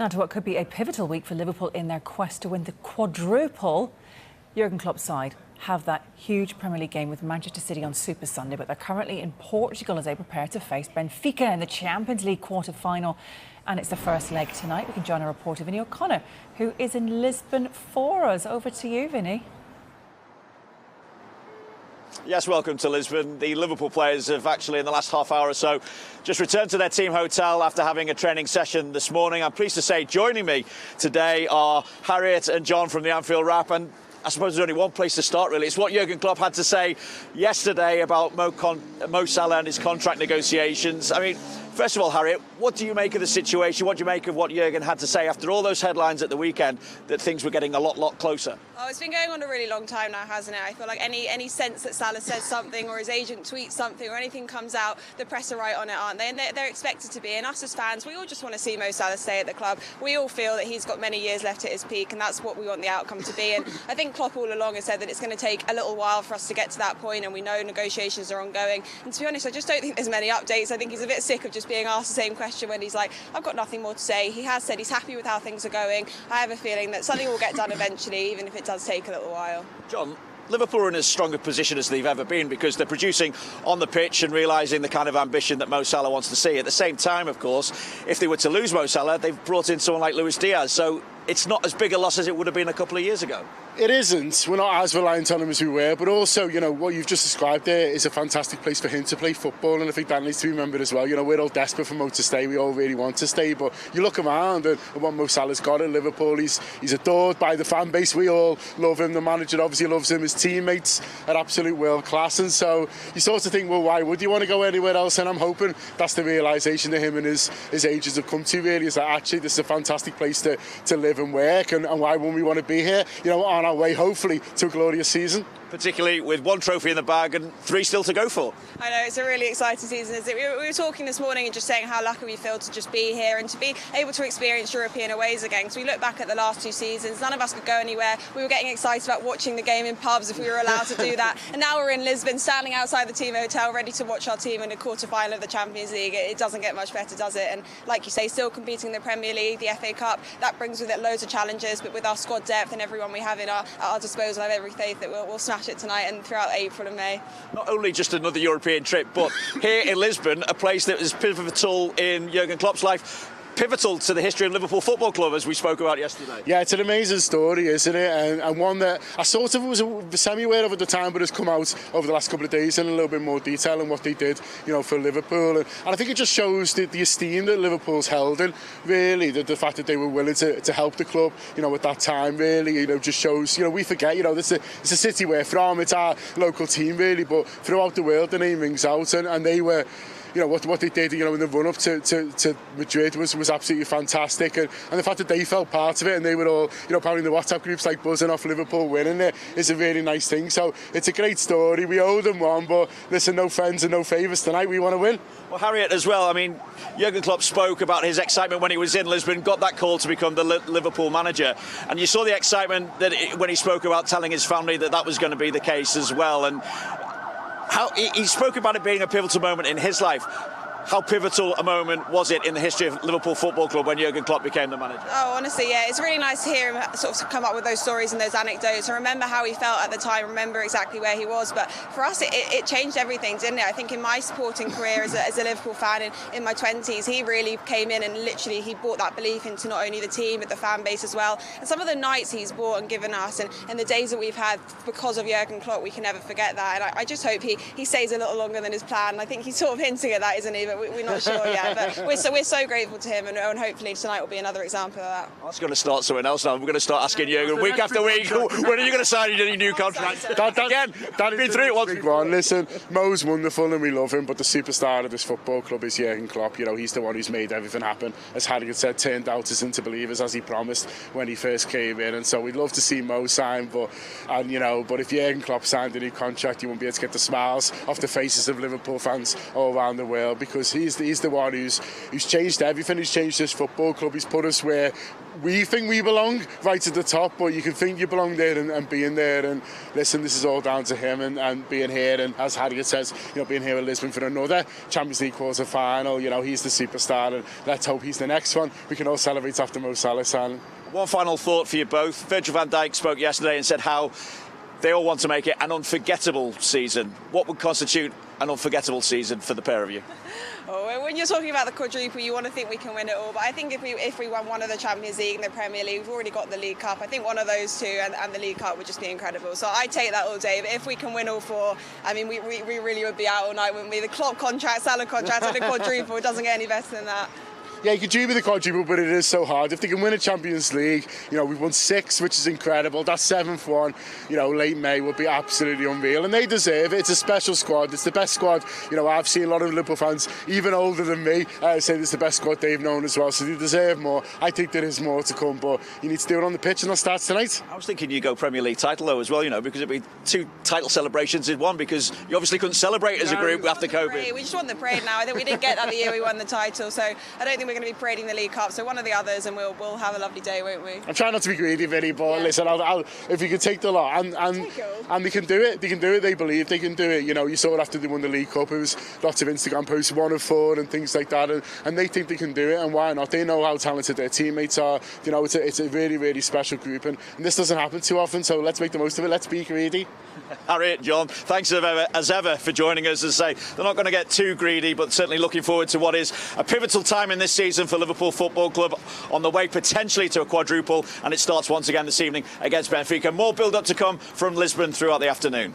Now to what could be a pivotal week for Liverpool in their quest to win the quadruple. Jurgen Klopp's side have that huge Premier League game with Manchester City on Super Sunday, but they're currently in Portugal as they prepare to face Benfica in the Champions League quarter-final. And it's the first leg tonight. We can join our reporter, Vinny O'Connor, who is in Lisbon for us. Over to you, Vinny. Yes, welcome to Lisbon. The Liverpool players have actually, in the last half hour or so, just returned to their team hotel after having a training session this morning. I'm pleased to say joining me today are Harriot and John from the Anfield Wrap. And I suppose there's only one place to start, really. It's what Jurgen Klopp had to say yesterday about Mo Salah and his contract negotiations. I mean, first of all, Harriet, what do you make of the situation? What do you make of what Jurgen had to say after all those headlines at the weekend that things were getting a lot closer? Oh, it's been going on a really long time now, hasn't it? I feel like any sense that Salah says something or his agent tweets something or anything comes out, the press are right on it, aren't they? And they're expected to be. And us as fans, we all just want to see Mo Salah stay at the club. We all feel that he's got many years left at his peak, and that's what we want the outcome to be. And I think Klopp all along has said that it's going to take a little while for us to get to that point, and we know negotiations are ongoing. And to be honest, I just don't think there's many updates. I think he's a bit sick of just being asked the same question when he's like, I've got nothing more to say. He has said he's happy with how things are going. I have a feeling that something will get done eventually, even if it does take a little while. John, Liverpool are in as strong a position as they've ever been because they're producing on the pitch and realising the kind of ambition that Mo Salah wants to see. At the same time, of course, if they were to lose Mo Salah, they've brought in someone like Luis Diaz. So it's not as big a loss as it would have been a couple of years ago. It isn't. We're not as reliant on him as we were, but also, you know, what you've just described there is a fantastic place for him to play football, and I think that needs to be remembered as well. You know, we're all desperate for Mo to stay. We all really want to stay, but you look around and what Mo Salah's got at Liverpool, he's adored by the fan base. We all love him. The manager obviously loves him. His teammates are absolute world class, and so you sort of think, well, why would you want to go anywhere else? And I'm hoping that's the realisation that him and his agents have come to, really, is that actually this is a fantastic place to live and work, and why wouldn't we want to be here, you know, on our way, hopefully, to a glorious season. Particularly with one trophy in the bag and 3 still to go for. I know, it's a really exciting season, isn't it? We were talking this morning and just saying how lucky we feel to just be here and to be able to experience European aways again. Because we look back at the last 2 seasons, none of us could go anywhere. We were getting excited about watching the game in pubs if we were allowed to do that. And now we're in Lisbon, standing outside the team hotel, ready to watch our team in a quarter-final of the Champions League. It doesn't get much better, does it? And like you say, still competing in the Premier League, the FA Cup, that brings with it loads of challenges. But with our squad depth and everyone we have at our disposal, I have every faith that we'll smash it tonight and throughout April and May. Not only just another European trip, but here in Lisbon, a place that was pivotal in Jurgen Klopp's life, pivotal to the history of Liverpool Football Club, as we spoke about yesterday. Yeah, it's an amazing story, isn't it? And one that I sort of was semi-aware of at the time, but has come out over the last couple of days in a little bit more detail on what they did, you know, for Liverpool. And I think it just shows the esteem that Liverpool's held in, really, the fact that they were willing to help the club, you know, at that time, really, you know, just shows, you know, we forget, you know, it's a city we're from, it's our local team, really, but throughout the world the name rings out, and they were, you know, what they did, you know, in the run-up to Madrid was absolutely fantastic, and the fact that they felt part of it and they were all, you know, probably in the WhatsApp groups like buzzing off Liverpool winning it is a really nice thing. So it's a great story. We owe them one, but listen, no friends and no favours tonight. We want to win. Well, Harriet as well. I mean, Jurgen Klopp spoke about his excitement when he was in Lisbon, got that call to become the Liverpool manager, and you saw the excitement when he spoke about telling his family that was going to be the case as well. And how he spoke about it being a pivotal moment in his life. How pivotal a moment was it in the history of Liverpool Football Club when Jurgen Klopp became the manager? Oh, honestly, yeah, it's really nice to hear him sort of come up with those stories and those anecdotes and remember how he felt at the time, remember exactly where he was. But for us, it changed everything, didn't it? I think in my sporting career as a Liverpool fan in my 20s, he really came in and literally he brought that belief into not only the team but the fan base as well. And some of the nights he's brought and given us and the days that we've had because of Jurgen Klopp, we can never forget that. And I just hope he stays a little longer than his plan. I think he's sort of hinting at that, isn't he? But we're not sure yet. But we're so grateful to him, and hopefully tonight will be another example of that. That's going to start something else now. We're going to start asking Jurgen week after week, when are you going to sign any new contract? Again, been through it once before. Listen, Mo's wonderful and we love him, but the superstar of this football club is Jurgen Klopp. You know, he's the one who's made everything happen. As Harriot said, turned doubters into believers, as he promised when he first came in. And so we'd love to see Mo sign, but if Jurgen Klopp signed a new contract, you won't be able to get the smiles off the faces of Liverpool fans all around the world, because us. He's the one who's changed everything. He's changed this football club. He's put us where we think we belong, right at the top, but you can think you belong there and being there. And listen, this is all down to him and being here. And as Harriot says, being here at Lisbon for another Champions League quarter final. He's the superstar, and let's hope he's the next one. We can all celebrate after Mo Salah signing. One final thought for you both. Virgil van Dijk spoke yesterday and said how they all want to make it an unforgettable season. What would constitute an unforgettable season for the pair of you? Oh, when you're talking about the quadruple, you want to think we can win it all. But I think if we won one of the Champions League and the Premier League, we've already got the League Cup. I think one of those two and the League Cup would just be incredible. So I take that all day. But if we can win all four, I mean, we really would be out all night, wouldn't we? The Klopp contract, Salah contract, and the quadruple, it doesn't get any better than that. Yeah, you could dream of the quadruple, but it is so hard. If they can win a Champions League, we've won 6, which is incredible. That 7th one, late May would be absolutely unreal. And they deserve it. It's a special squad. It's the best squad. I've seen a lot of Liverpool fans, even older than me, say it's the best squad they've known as well. So they deserve more. I think there is more to come, but you need to do it on the pitch, and that starts tonight. I was thinking you go Premier League title, though, as well, because it'd be 2 title celebrations in one, because you obviously couldn't celebrate as a group after COVID. We just want the parade now. I think we didn't get that the year we won the title, so I don't think we're going to be parading the League Cup, so one of the others, and we'll have a lovely day, won't we? I'm trying not to be greedy, Vinny, but listen, I'll, if you can take the lot, and they can do it, they believe they can do it. You saw it after they won the League Cup, it was lots of Instagram posts, 1 of 4 and things like that, and they think they can do it, and why not? They know how talented their teammates are. It's a really, really special group, and this doesn't happen too often, so let's make the most of it. Let's be greedy. Harriet, John, thanks as ever for joining us. As I say, they're not going to get too greedy, but certainly looking forward to what is a pivotal time in this season for Liverpool Football Club, on the way potentially to a quadruple, and it starts once again this evening against Benfica. More build-up to come from Lisbon throughout the afternoon.